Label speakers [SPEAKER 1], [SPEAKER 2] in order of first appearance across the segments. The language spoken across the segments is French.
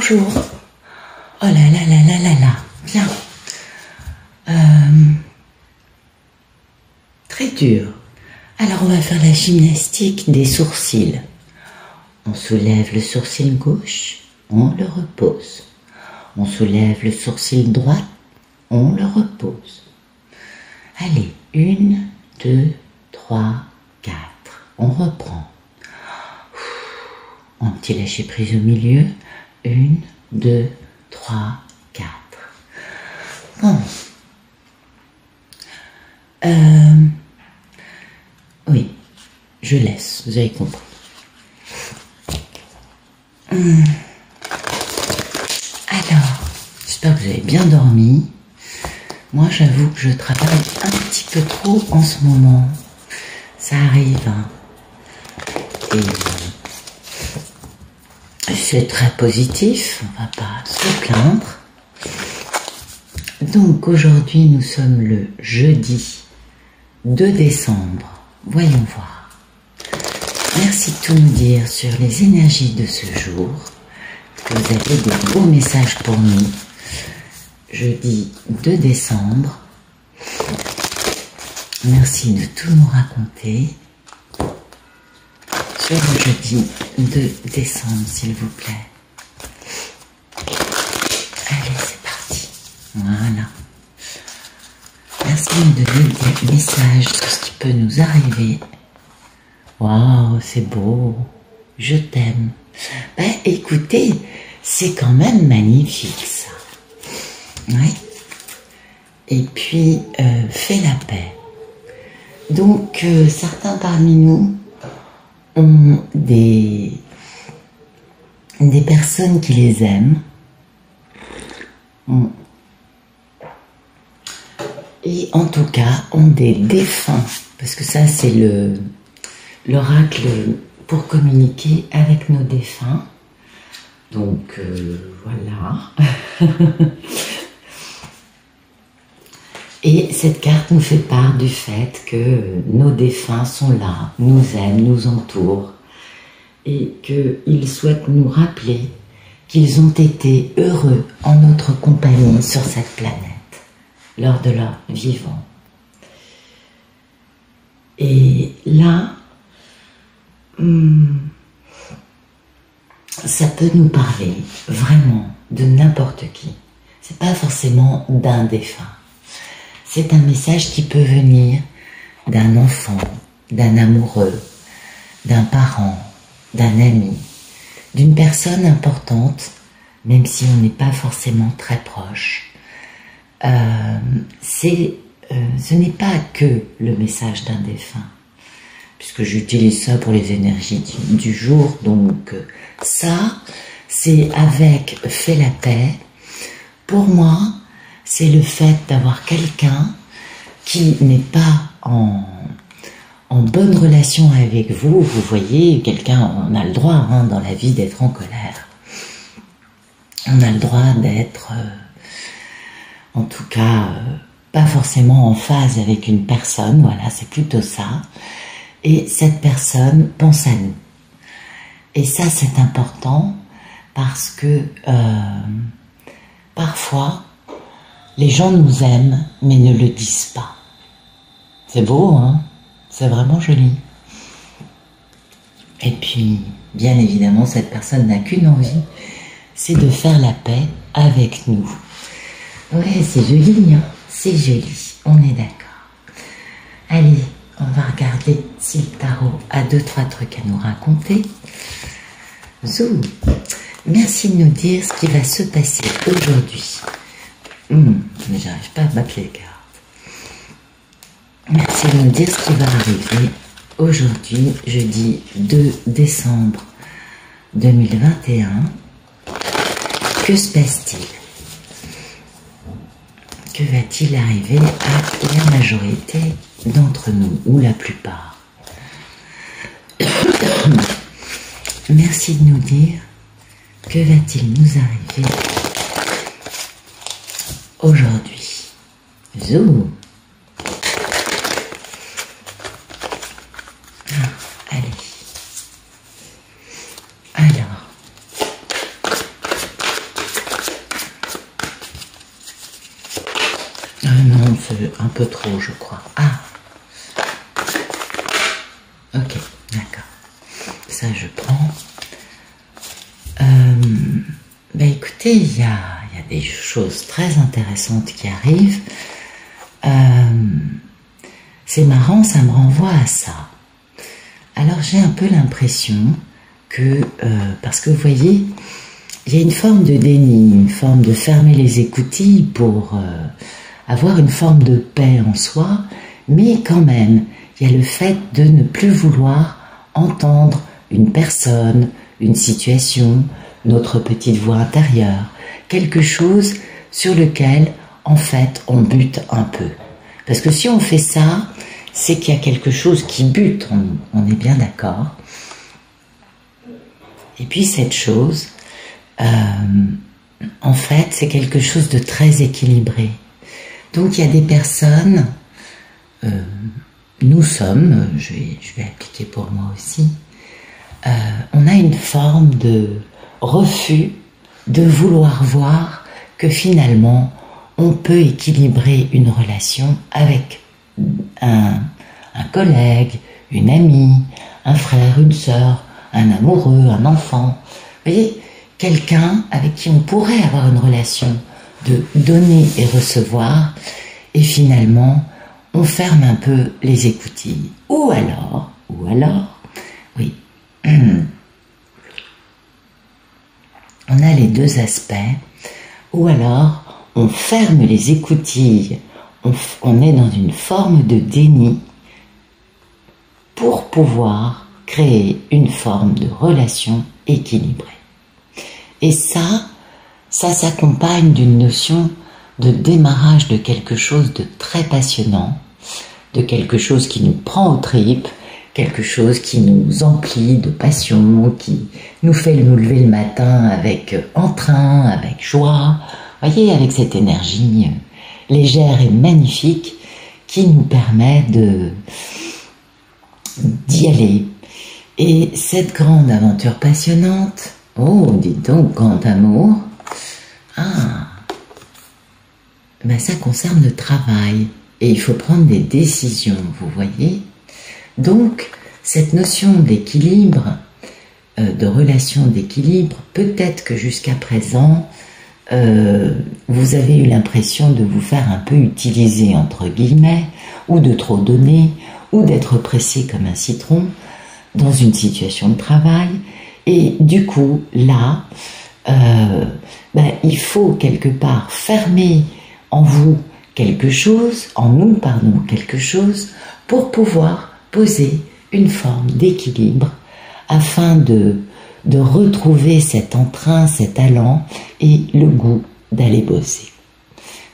[SPEAKER 1] bonjour. Oh là là là là là là. Bien. Très dur. Alors on va faire la gymnastique des sourcils. On soulève le sourcil gauche, on le repose. On soulève le sourcil droit, on le repose. Allez, 1, 2, 3, 4. On reprend. Un petit lâcher prise au milieu. 1, 2, 3, 4. Bon. Oui, je laisse, vous avez compris. Alors, j'espère que vous avez bien dormi. Moi, j'avoue que je travaille un petit peu trop en ce moment. Ça arrive, hein. Et c'est très positif, on va pas se plaindre. Donc aujourd'hui, nous sommes le jeudi 2 décembre. Voyons voir. Merci de tout nous dire sur les énergies de ce jour. Que vous avez des beaux messages pour nous. Jeudi 2 décembre. Merci de tout nous raconter. Sur le jeudi 2 décembre, s'il vous plaît. Allez, c'est parti. Voilà. Merci de nous donner des messages sur ce qui peut nous arriver. Waouh, c'est beau. Je t'aime. Ben, écoutez, c'est quand même magnifique, ça. Oui. Et puis, fais la paix. Donc, certains parmi nous ont des personnes qui les aiment. Et en tout cas, ont des défunts. Parce que ça, c'est l'oracle pour communiquer avec nos défunts. Donc, voilà. Et cette carte nous fait part du fait que nos défunts sont là, nous aiment, nous entourent, et qu'ils souhaitent nous rappeler qu'ils ont été heureux en notre compagnie sur cette planète, lors de leur vivant. Et là, ça peut nous parler vraiment de n'importe qui. C'est pas forcément d'un défunt. C'est un message qui peut venir d'un enfant, d'un amoureux, d'un parent, d'un ami, d'une personne importante, même si on n'est pas forcément très proche. Ce n'est pas que le message d'un défunt, puisque j'utilise ça pour les énergies du jour, donc ça, c'est avec fait la paix. Pour moi, c'est le fait d'avoir quelqu'un qui n'est pas en bonne relation avec vous. Vous voyez, quelqu'un, on a le droit dans la vie d'être en colère. On a le droit d'être, en tout cas, pas forcément en phase avec une personne. Voilà, c'est plutôt ça. Et cette personne pense à nous. Et ça, c'est important parce que parfois, les gens nous aiment, mais ne le disent pas. C'est beau, hein? C'est vraiment joli. Et puis, bien évidemment, cette personne n'a qu'une envie, c'est de faire la paix avec nous. Ouais, c'est joli, hein? C'est joli, on est d'accord. Allez, on va regarder si le tarot a 2-3 trucs à nous raconter. Zou! Merci de nous dire ce qui va se passer aujourd'hui. Mais j'arrive pas à battre les cartes. Merci de nous dire ce qui va arriver aujourd'hui, jeudi 2 décembre 2021. Que se passe-t-il? Que va-t-il arriver à la majorité d'entre nous, ou la plupart? Merci de nous dire que va-t-il nous arriver aujourd'hui. Zou. Allez. Alors. c'est un peu trop, je crois. Ah, ok, d'accord. Ça, je prends. Ben écoutez, il y a des choses très intéressantes qui arrivent. C'est marrant, ça me renvoie à ça. Alors j'ai un peu l'impression que, parce que vous voyez, il y a une forme de déni, une forme de fermer les écoutilles pour avoir une forme de paix en soi, mais quand même, il y a le fait de ne plus vouloir entendre une personne, une situation, notre petite voix intérieure, quelque chose sur lequel, en fait, on bute un peu. Parce que si on fait ça, c'est qu'il y a quelque chose qui bute, on est bien d'accord. Et puis cette chose, en fait, c'est quelque chose de très équilibré. Donc il y a des personnes, nous sommes, je vais appliquer pour moi aussi, on a une forme de refus de vouloir voir que finalement on peut équilibrer une relation avec un collègue, une amie, un frère, une sœur, un amoureux, un enfant. Vous voyez, quelqu'un avec qui on pourrait avoir une relation de donner et recevoir, et finalement on ferme un peu les écoutilles. Ou alors, oui, on a les deux aspects, ou alors on ferme les écoutilles, on est dans une forme de déni pour pouvoir créer une forme de relation équilibrée. Et ça s'accompagne d'une notion de démarrage de quelque chose de très passionnant, de quelque chose qui nous prend aux tripes, quelque chose qui nous emplit de passion, qui nous fait nous lever le matin avec entrain, avec joie, voyez, avec cette énergie légère et magnifique qui nous permet d'y aller. Et cette grande aventure passionnante, oh, dites donc, grand amour, ben ça concerne le travail et il faut prendre des décisions, vous voyez. Donc, cette notion d'équilibre, de relation d'équilibre, peut-être que jusqu'à présent, vous avez eu l'impression de vous faire un peu utiliser, entre guillemets, ou de trop donner, ou d'être pressé comme un citron dans une situation de travail. Et du coup, là, il faut quelque part fermer en vous quelque chose, en nous, pardon, quelque chose, pour pouvoir poser une forme d'équilibre afin de retrouver cet entrain, cet allant et le goût d'aller bosser.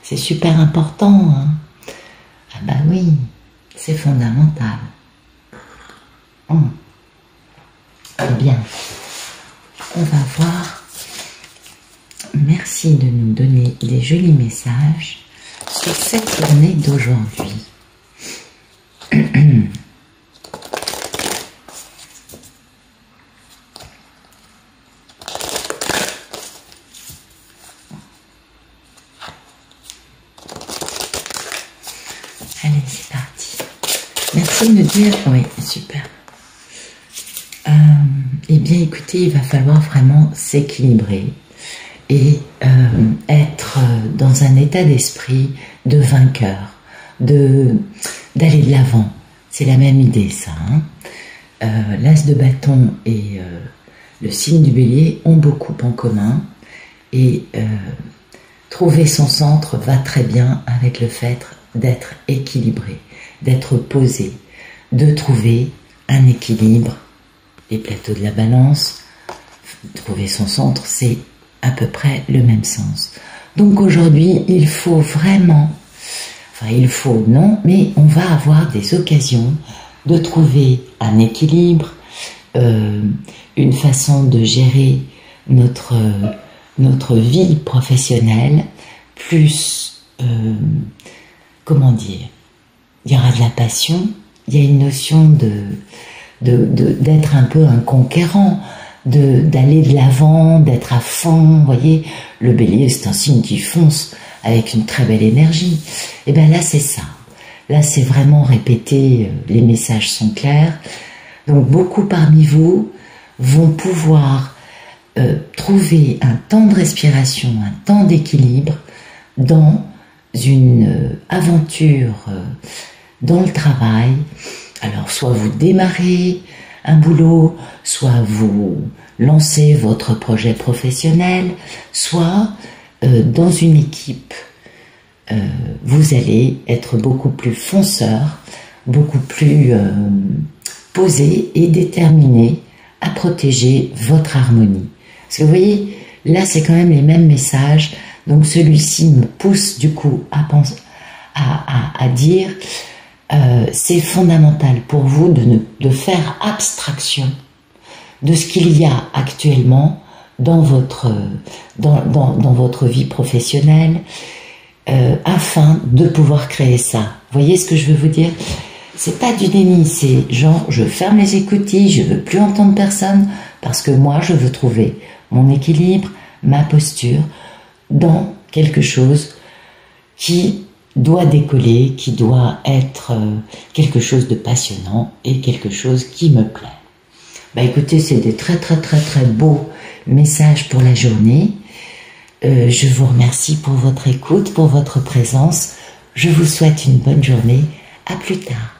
[SPEAKER 1] C'est super important, hein? Ah bah oui, c'est fondamental. Bien, on va voir. Merci de nous donner des jolis messages sur cette journée d'aujourd'hui. Allez, c'est parti. Merci de me dire, oui, super. Eh bien, écoutez, il va falloir vraiment s'équilibrer et être dans un état d'esprit de vainqueur, d'aller de l'avant. C'est la même idée, ça. Hein. L'as de bâton et le signe du bélier ont beaucoup en commun et trouver son centre va très bien avec le fait d'être équilibré, d'être posé, de trouver un équilibre. Les plateaux de la balance, trouver son centre, c'est à peu près le même sens. Donc aujourd'hui, il faut vraiment, enfin il faut non, mais on va avoir des occasions de trouver un équilibre, une façon de gérer notre vie professionnelle, plus, comment dire, il y aura de la passion, il y a une notion d'être un peu un conquérant, d'aller de l'avant, d'être à fond, vous voyez, le bélier c'est un signe qui fonce avec une très belle énergie. Et bien là, c'est ça. Là, c'est vraiment répété, les messages sont clairs. Donc, beaucoup parmi vous vont pouvoir trouver un temps de respiration, un temps d'équilibre dans une aventure dans le travail. Alors, soit vous démarrez un boulot, soit vous lancez votre projet professionnel, soit dans une équipe, vous allez être beaucoup plus fonceur, beaucoup plus posé et déterminé à protéger votre harmonie. Parce que vous voyez, là c'est quand même les mêmes messages, donc celui-ci me pousse du coup à penser, à dire c'est fondamental pour vous de faire abstraction de ce qu'il y a actuellement dans votre vie professionnelle afin de pouvoir créer ça. Vous voyez ce que je veux vous dire? C'est pas du déni, c'est genre je ferme les écoutilles, je veux plus entendre personne parce que moi je veux trouver mon équilibre, ma posture dans quelque chose qui doit décoller, qui doit être quelque chose de passionnant et quelque chose qui me plaît. Bah écoutez, c'est des très beaux messages pour la journée. Je vous remercie pour votre écoute, pour votre présence. Je vous souhaite une bonne journée. À plus tard.